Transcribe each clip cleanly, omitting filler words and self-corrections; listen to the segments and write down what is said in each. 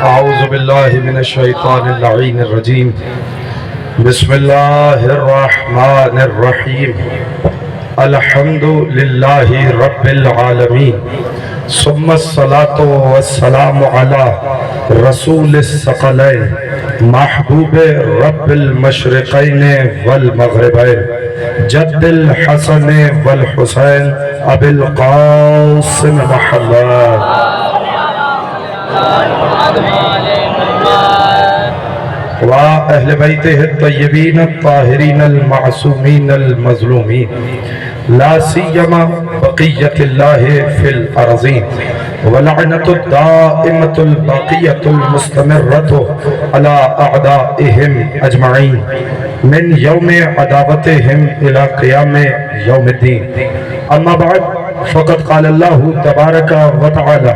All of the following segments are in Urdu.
اعوذ باللہ من الشیطان اللعین الرجیم بسم اللہ الرحمن الرحیم الحمد للہ رب العالمین ثم الصلاة والسلام علی رسول الثقلین محبوب رب المشرقین والمغربین جد الحسن والحسین ابی القاسم محمد وأهل بيته الطيبين الطاهرين المعصومين المظلومين لا سيما بقية الله في الأرضين ولعنة الدائمة الباقية المستمرة على أعدائهم أجمعين من يوم عداوتهم إلى قيام يوم الدين. أما بعد فقد قال الله تبارك وتعالى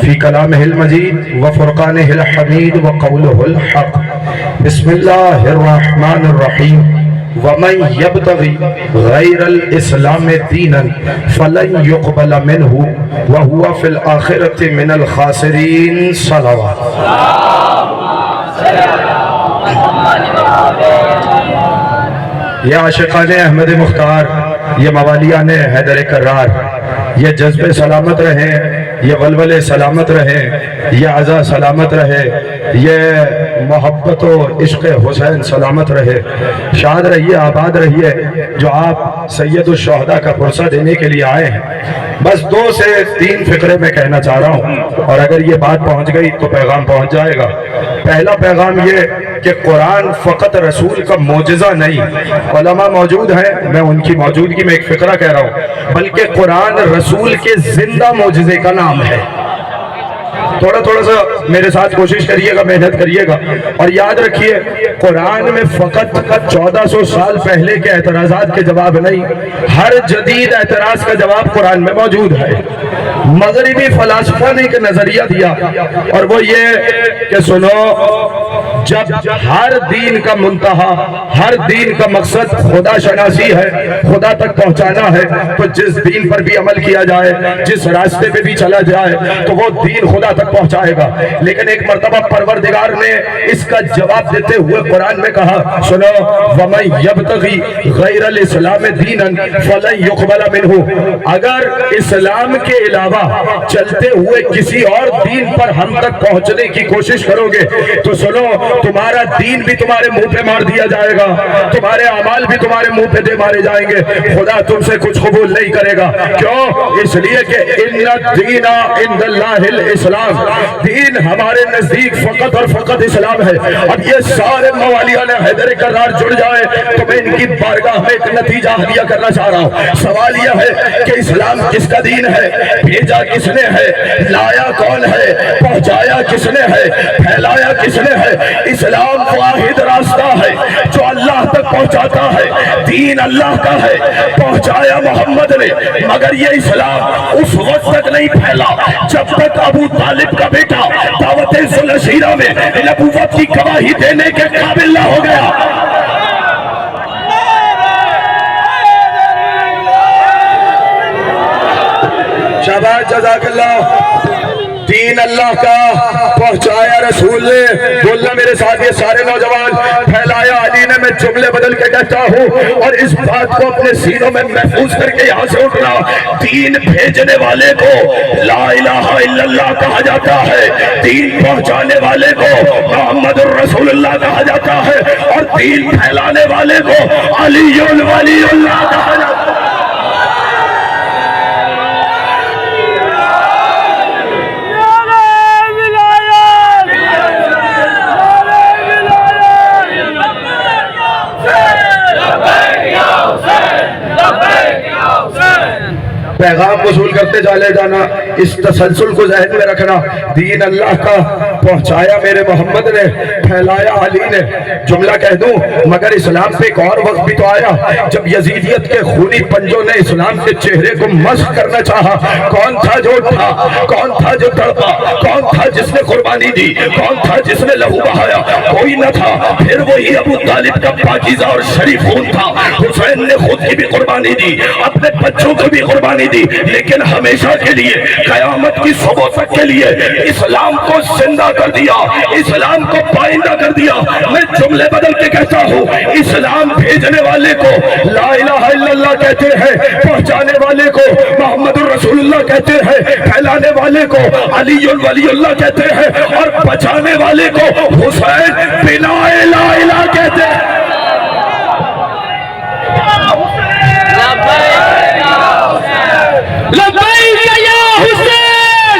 في كلامه المجيد وفرقانه الحميد وقوله الحق بسم الله الرحمن الرحيم ومن يبتغي غير الإسلام دينا فلن يقبل منه وهو في الآخرة من الخاسرين. صلوات. یہ عاشقان احمد مختار، یہ موالیان حیدر کرار، یہ جذبے سلامت رہیں، یہ ولولے سلامت رہیں، یہ عزا سلامت رہے، یہ محبت و عشق حسین سلامت رہے. شاد رہیے، آباد رہیے. جو آپ سید الشہداء کا پرسہ دینے کے لیے آئے ہیں، بس 2 سے 3 فقرے میں کہنا چاہ رہا ہوں، اور اگر یہ بات پہنچ گئی تو پیغام پہنچ جائے گا. پہلا پیغام یہ کہ قرآن فقط رسول کا معجزہ نہیں، علماء موجود ہیں، میں ان کی موجودگی میں ایک فقرہ کہہ رہا ہوں، بلکہ قرآن رسول کے زندہ معجزے کا نام ہے. تھوڑا سا میرے ساتھ کوشش کریے گا، محنت کریے گا، اور یاد رکھیے قرآن میں فقط 1400 سال پہلے کے اعتراضات کے جواب نہیں، ہر جدید اعتراض کا جواب قرآن میں موجود ہے. مغربی فلاسفہ نے ایک نظریہ دیا، اور وہ یہ کہ سنو، جب ہر دین کا منتہا، ہر دین کا مقصد خدا شناسی ہے، خدا تک پہنچانا ہے، تو جس دین پر بھی عمل کیا جائے، جس راستے پہ بھی چلا جائے، تو وہ دین خدا تک پہنچائے گا. لیکن ایک مرتبہ پروردگار نے اس کا جواب دیتے ہوئے قرآن میں کہا، سنو، وَمَن يَبْتَغِي غَيْرَ الْإِسْلَامِ دِينًا فَلَن يُقْبَلَ مِنْهُ. اگر اسلام کے علاوہ چلتے ہوئے کسی اور دین پر ہم تک پہنچنے کی کوشش کرو گے تو سنو، تمہارا دین بھی تمہارے منہ پہ مار دیا جائے گا، تمہارے اعمال بھی تمہارے منہ پہ مارے جائیں گے. خدا تم سے کچھ قبول نہیں کرے گا. کیوں؟ اس لیے کہ ان الدین عند اللہ الاسلام، دین ہمارے نزدیک فقط اور فقط اسلام ہے. اب یہ سارے موالیان حیدر کرار جڑ جائے تو میں ان کی بارگاہ میں ایک نتیجہ ہدیہ کرنا چاہ رہا ہوں. سوال یہ ہے کہ اسلام کس کا دین ہے؟ بھیجا کس نے ہے؟ لایا کون ہے؟ پہنچایا کس نے ہے؟ پھیلایا کس نے ہے؟ اسلام واحد راستہ ہے جو اللہ تک پہنچاتا ہے. دین اللہ کا ہے، پہنچایا محمد نے، مگر یہ اسلام اس وقت تک نہیں پھیلا جب تک ابو طالب کا بیٹا دعوت ذوالعشیرہ میں نبوت کی گواہی دینے کے قابل نہ ہو گیا. شاباش، جزاک اللہ. دین اللہ کا پہنچایا رسول نے. بولنا میرے ساتھ یہ سارے نوجوان، پھیلایا علی نے. میں جملے بدل کے کہتا ہوں اور اس بات کو اپنے سینوں میں محفوظ کر کے یہاں سے اٹھنا. دین بھیجنے والے کو لا الہ الا اللہ کہا جاتا ہے، دین پہنچانے والے کو محمد الرسول اللہ کہا جاتا ہے، اور دین پھیلانے والے کو علی ولی اللہ کہا جاتا ہے. پیغام وصول کرتے چلے جانا، اس تسلسل کو ذہن میں رکھنا. دین اللہ کا پہنچایا میرے محمد نے، پھیلایا علی نے. جملہ کہہ دوں مگر اسلام پہ ایک اور وقت بھی تو آیا جب یزیدیت کے خونی پنجوں نے اسلام کے چہرے کو مسخ کرنا چاہا. کون تھا جو اٹھا؟ کون تھا جو تڑپا؟ کون تھا جس نے قربانی دی؟ کون تھا جس نے لہو بہایا؟ کوئی نہ تھا. پھر وہی ابو طالب کا پاکیزہ اور شریف خون تھا. حسین نے خود کی بھی قربانی دی، اپنے بچوں کو بھی قربانی دی، لیکن ہمیشہ کے لیے قیامت کی صبح تک کے لیے اسلام کو زندہ کر دیا، اسلام کو پائندہ کر دیا۔ میں جملے بدل کے کہتا ہوں، اسلام بھیجنے والے کو لا الہ الا اللہ کہتے ہیں، پہنچانے والے کو محمد الرسول اللہ کہتے ہیں، پھیلانے والے کو علی ولی اللہ کہتے ہیں، اور بچانے والے کو حسین بن لا الہ کہتے ہیں۔ لبیک یا حسین،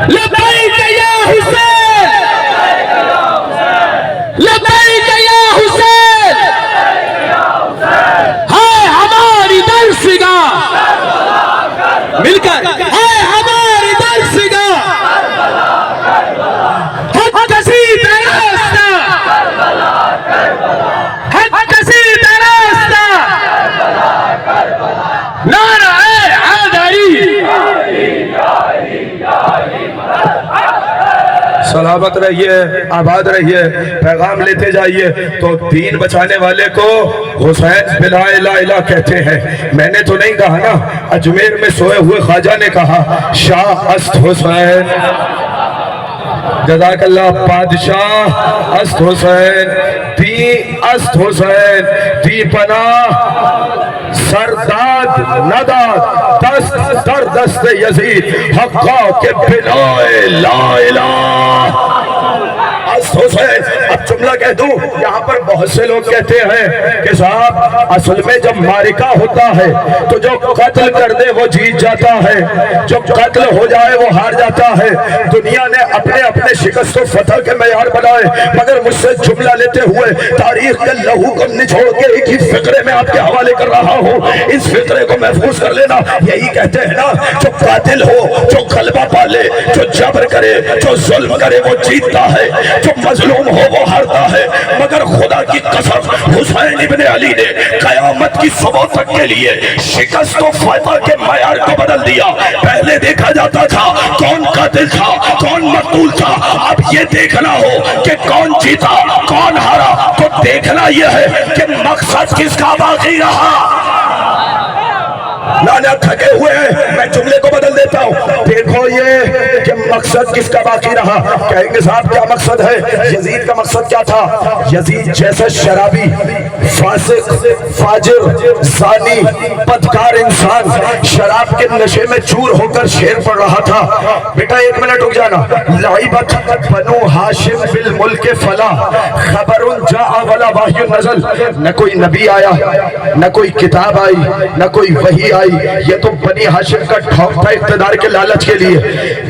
لبیک یا حسین، لبیک یا حسین، ہے ہماری درسگاہ، مل کر ہے ہماری درسگاہ، حق کثیر راستہ، حق کثیر راستہ، نعرہ حیدری۔ سلامت رہیے، آباد رہیے، پیغام لیتے جائیے۔ تو دین بچانے والے کو حسین بن لا الہ کہتے ہیں۔ میں نے تو نہیں کہا نا، اجمیر میں سوئے ہوئے خواجہ نے کہا شاہ است حسین، جزاک اللہ، بادشاہ است حسین، دی است حسین، دی پناہ سرداد نداد، دست در دست یزید، حقا کے بنا لا الہ است حسین۔ اب جملہ کہہ دوں، یہاں پر بہت سے لوگ کہتے ہیں کہ صاحب اصل میں جب معرکہ ہوتا ہے تو جو قتل کر دے وہ جیت جاتا ہے، جو قتل ہو جائے وہ ہار جاتا ہے۔ دنیا نے اپنے اپنے شکست و فتح کے معیار بنائے، مگر مجھ سے جملہ لیتے ہوئے تاریخ کے لہو کو نچوڑ کے ایک ہی فقرے میں آپ کے حوالے کر رہا ہوں، اس فقرے کو محفوظ کر لینا۔ یہی کہتے ہیں نا، جو قاتل ہو، جو غلبہ پالے، جو جبر کرے، جو ظلم کرے وہ جیتتا ہے، جو مظلوم ہو وہ ہارتا ہے۔ مگر خدا کی قسم حسین ابن علی نے قیامت کی صبح تک کے لیے شکست و فتح کے معیار کو بدل دیا۔ پہلے دیکھا جاتا تھا کون قاتل تھا، کون مقتول تھا، اب یہ دیکھنا ہو کہ کون جیتا، کون ہارا، تو دیکھنا یہ ہے کہ مقصد کس کا باقی رہا۔ لانا تھکے ہوئے ہیں، میں جملے کو بدل دیتا ہوں۔ دیکھو یہ کہ مقصد کس کا باقی رہا۔ کہیں گے صاحب کیا مقصد ہے؟ یزید کا مقصد کیا تھا؟ یزید جیسا شرابی، فاسق، فاجر، زانی، بدکار انسان شراب کے نشے میں چور ہو کر شعر پڑھ رہا تھا۔ بیٹا ایک منٹ رک جانا۔ لعبت بنو ہاشم بالملک فلا خبر جاء ولا وحی نزل۔ نہ کوئی نبی آیا، نہ کوئی کتاب آئی، نہ کوئی وحی آئی، یہ تو بنی ہاشم کا ٹھوک تھا اقتدار کے لالچ کے لیے۔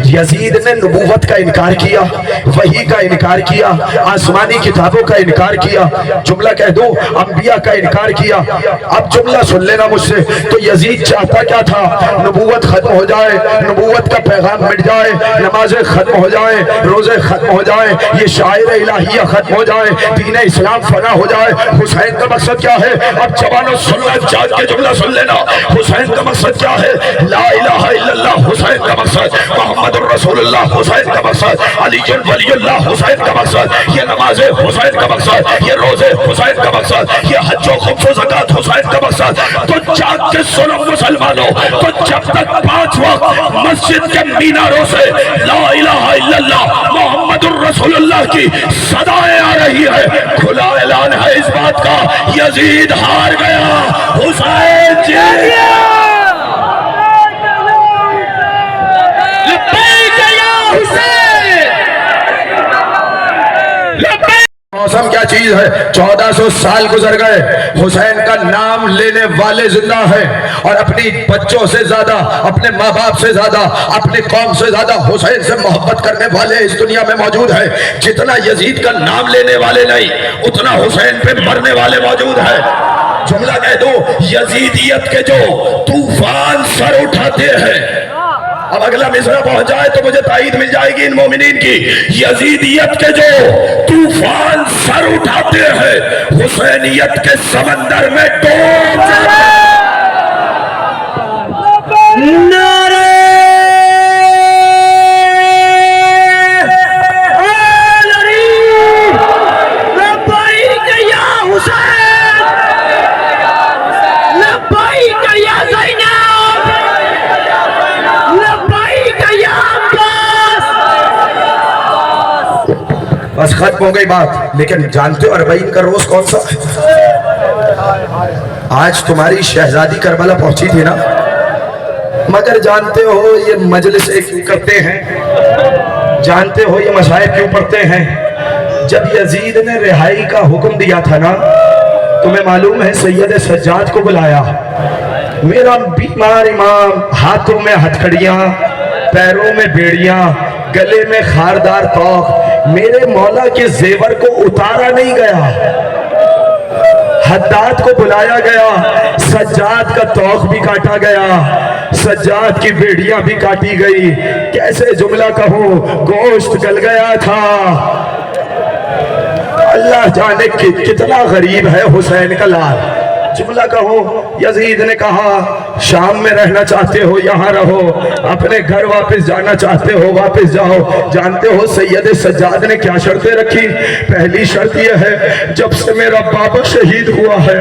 یزید نے نبوت کا انکار کیا، وحی کا انکار کیا، آسمانی کتابوں کا انکار کیا، جملہ کہہ دوں انبیاء کا انکار کیا۔ اب جملہ سن لینا مجھ سے، تو یزید چاہتا کیا تھا؟ نبوت ختم ہو جائے، نبوت کا پیغام مٹ جائے، نمازیں ختم ہو جائیں، روزے ختم ہو جائیں، یہ شاعر الہیہ ختم ہو جائے، دین اسلام فنا ہو جائے۔ حسین کا مقصد کیا ہے؟ اب جوانوں سن لیں، جاگ کے جملہ سن لینا۔ حسین کا مقصد کیا ہے؟ لا الہ الا اللہ حسین کا مقصد، محمد الرسول اللہ حسین کا مقصد، علی ولی اللہ حسین کا مقصد، یہ نماز حسین کا مقصد، یہ روزے حسین کا مقصد، یہ حج و خمس و زکات حسین کا مقصد۔ تو جاگ کے سنو مسلمانوں، تو جب تک 5 وقت مسجد کے میناروں سے لا الہ الا اللہ محمد الرسول اللہ کی صدائیں آ رہی ہے، کھلا اعلان ہے اس بات کا، یزید ہار گیا، حسین جیت گیا۔ موسم کیا چیز ہے؟ 1400 سال گزر گئے، حسین کا نام لینے والے زندہ ہیں، اور اپنی بچوں سے زیادہ، اپنے ماں باپ سے زیادہ، اپنی قوم سے زیادہ حسین سے محبت کرنے والے اس دنیا میں موجود ہیں۔ جتنا یزید کا نام لینے والے نہیں، اتنا حسین پہ مرنے والے موجود ہیں۔ جملہ کہہ دو، یزیدیت کے جو طوفان سر اٹھاتے ہیں، اب اگلا مصرع پہنچ جائے تو مجھے تائید مل جائے گی ان مومنین کی، یزیدیت کے جو طوفان سر اٹھاتے ہیں، حسینیت کے سمندر میں ڈوب جاتے ہیں۔ نعرہ لبیک یا بس ختم ہو گئی بات. لیکن جانتے ہو اربعین کا روز کون سا؟ آج تمہاری شہزادی کربلا پہنچی تھی نا. مگر جانتے ہو یہ مجلس کیوں کرتے ہیں؟ جانتے ہو یہ مصائب کیوں پڑھتے ہیں؟ جب یزید نے رہائی کا حکم دیا تھا نا، تمہیں معلوم ہے سید سجاد کو بلایا. میرا بیمار امام، ہاتھوں میں ہتھکڑیاں، پیروں میں بیڑیاں، گلے میں خاردار توق، میرے مولا کے زیور کو اتارا نہیں گیا. حداد کو بلایا گیا، سجاد کا توق بھی کاٹا گیا، سجاد کی بیڑیاں بھی کاٹی گئی. کیسے جملہ کہوں، گوشت گل گیا تھا. اللہ جانے کتنا غریب ہے حسین کا لال. جملہ کہو، یزید نے کہا شام میں رہنا چاہتے ہو یہاں رہو، اپنے گھر واپس جانا چاہتے ہو واپس جاؤ. جانتے ہو سید سجاد نے کیا شرطیں رکھی؟ پہلی شرط یہ ہے، جب سے میرا بابا شہید ہوا ہے،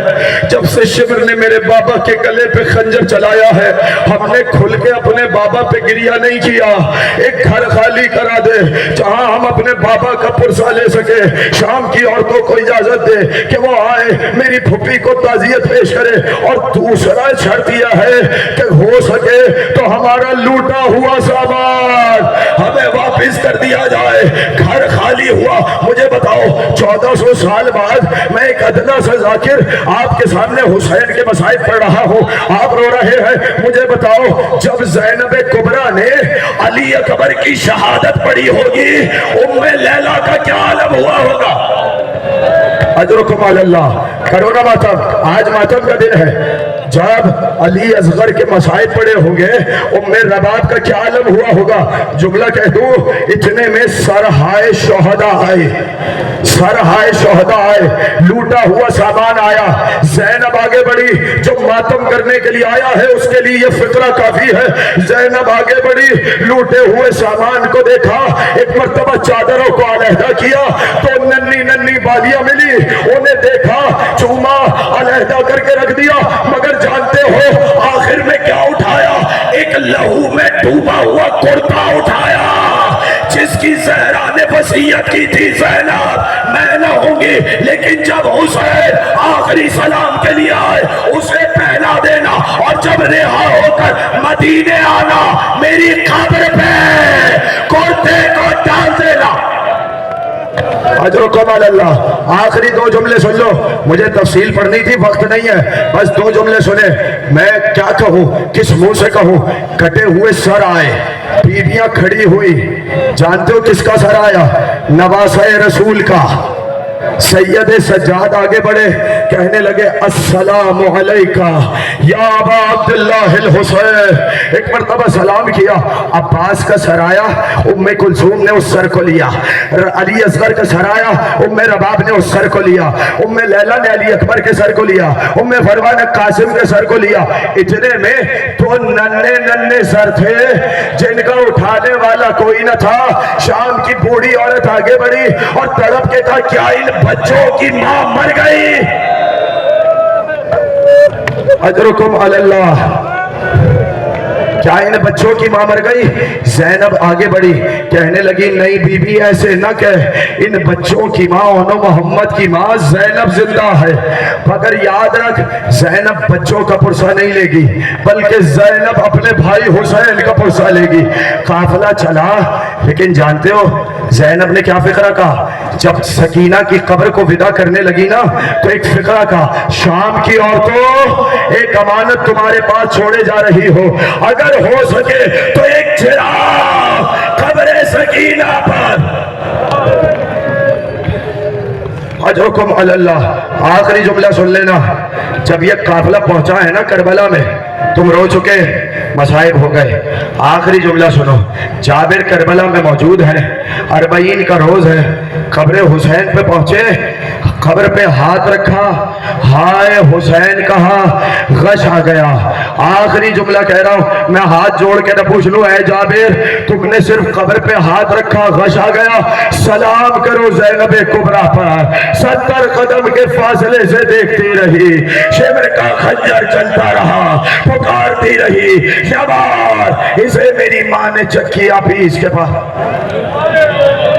جب سے شمر نے میرے بابا کے گلے پہ خنجر چلایا ہے، ہم نے کھل کے اپنے بابا پہ گریہ نہیں کیا. ایک گھر خالی کرا دے جہاں ہم اپنے بابا کا پرسہ لے سکے. شام کی عورتوں کو اجازت دے کہ وہ آئے میری پھپھی کو تعزیت پیش کرے. اور دوسرا شرط یہ ہے کہ ہو سکے تو ہمارا لوٹا ہوا سامان ہمیں واپس کر دیا جائے. گھر خالی ہوا. مجھے بتاؤ 1400 سال بعد میں ایک ادنا سا ذاکر آپ کے سامنے حسین کے مصائب پڑھ رہا ہوں، آپ رو رہے ہیں. مجھے بتاؤ جب زینب کبریٰ نے علی اکبر کی شہادت پڑھی ہوگی، ام لیلا کا کیا عالم ہوا ہوگا؟ اجرکم علی اللہ. کرو نا ماتم، آج ماتم کا دن ہے. جب علی اصغر کے مصائب پڑے ہوں گے، ام رباب کا کیا عالم ہوا ہوگا؟ جملہ کہہ دوں، اتنے میں سرہائے شہداء آئے، سرہائے شہداء آئے، لوٹا ہوا سامان آیا. زینب آگے بڑھی، جو ماتم کرنے کے لیے آیا ہے اس کے لیے یہ فقرہ کافی ہے. زینب آگے بڑھی، لوٹے ہوئے سامان کو دیکھا، ایک مرتبہ چادروں کو علیحدہ کیا تو ننھی ننھی بالیاں ملی، انہیں دیکھا، چوما، علیحدہ کر کے رکھ دیا. مگر جانتے ہو آخر میں کیا اٹھایا؟ ایک لہو میں ڈوبا ہوا کرتا اٹھایا، جس کی زہرا نے وصیت کی تھی زینب میں نہ ہوں گی، لیکن جب حسین آخری سلام کے لیے آئے اسے پہنا دینا، اور جب رہا ہو کر مدینے آنا میری قبر پہ کرتے کو ڈال دینا. اجرکم علی اللہ. آخری دو جملے سن لو، مجھے تفصیل پڑھنی تھی، وقت نہیں ہے، بس دو جملے سنے. میں کیا کہوں، کس منہ سے کہوں؟ کٹے ہوئے سر آئے، بیویاں کھڑی ہوئی. جانتے ہو کس کا سر آیا؟ نواسہ رسول کا. سید سجاد آگے بڑھے، کہنے لگے السلام علیکہ یا ابا عبداللہ الحسین. ایک مرتبہ سلام کیا، عباس کا سر آیا، ام کلثوم نے اس سر کو لیا. علی اصغر کا سر آیا، ام رباب نے اس سر کو لیا. ام لیلا نے علی اکبر کے سر کو لیا. ام فروہ نے قاسم کے سر کو لیا. اتنے میں تو ننھے ننھے سر تھے جن کا اٹھانے والا کوئی نہ تھا. شام کی بوڑھی عورت آگے بڑھی اور تڑپ کے کہا کیا ان بچوں کی ماں مر گئی؟ اجرکم علی اللہ. کیا ان بچوں کی ماں مر گئی؟ زینب آگے بڑھی، کہنے لگی نہیں بی بی ایسے نہ کہہ، ان بچوں کی ماں انو محمد کی ماں زینب زندہ ہے. مگر یاد رکھ زینب بچوں کا پرسہ نہیں لے گی، بلکہ زینب اپنے بھائی حسین کا پرسہ لے گی. قافلہ چلا، لیکن جانتے ہو زینب نے کیا فقرہ کہا؟ جب سکینہ کی قبر کو ودا کرنے لگی نا تو ایک فقرہ کہا، شام کی عورتوں ایک امانت تمہارے پاس چھوڑے جا رہی ہو، اگر ہو سکے تو ایک چراغ قبر سکینہ پر. اجرکم علی اللہ. آخری جملہ سن لینا. جب یہ قافلہ پہنچا ہے نا کربلا میں، تم رو چکے، مصائب ہو گئے. آخری جملہ سنو. جابر کربلا میں موجود ہے، اربعین کا روز ہے، قبر حسین پہ پہنچے، قبر پہ ہاتھ رکھا، ہائے حسین کہا، غش آ گیا. آخری جملہ کہہ رہا ہوں، میں ہاتھ جوڑ کے نہ پوچھ لوں اے جابر تم نے صرف قبر پہ ہاتھ رکھا، غش آ گیا، سلام کرو زینب کبریٰ پر. 70 قدم کے فاصلے سے دیکھتی رہی، شمر کا خنجر چلتا رہا، پکارتی رہی شبار، اسے میری ماں نے چکیا پیس کے پاس.